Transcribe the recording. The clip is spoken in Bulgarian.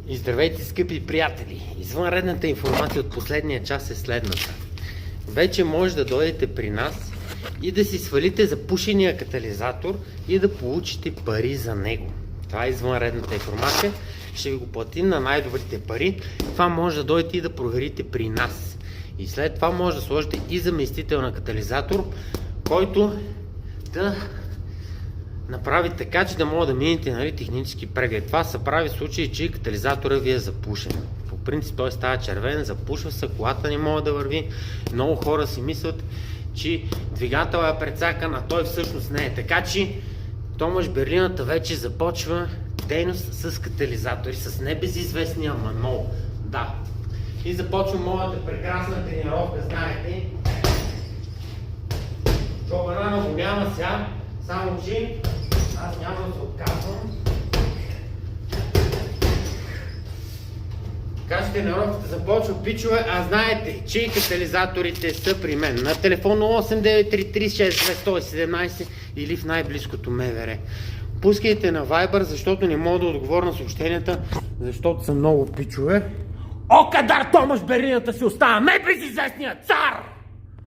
И здравейте, скъпи приятели! Извънредната информация от последния час е следната. Вече може да дойдете при нас и да си свалите запушения катализатор и да получите пари за него. Това е извънредната информация. Ще ви го платим на най-добрите пари. Това може да дойдете и да проверите при нас. И след това може да сложите и заместител на катализатор, който да направи така, че да може да минете технически преглед. Това се прави в случай, че катализатора ви е запушен. По принцип той става червен, запушва се, колата не може да върви. Много хора си мислят, че двигател е прецакан, а той всъщност не е. Така че Томаш Берлината вече започва дейност с катализатори, с небезизвестния Манол. Да. И започва моята прекрасна тренировка, знаете. Чобана го няма сега, само че аз няма да се отказвам. Така че тренировката започва, пичове, а знаете, че катализаторите са при мен. На телефон 0893362117 или в най-близкото МВР. Пускайте на Viber, защото не мога да отговоря на съобщенията, защото са много пичове. О, кадар Томаш Берлината си остава най-безизвестният цар!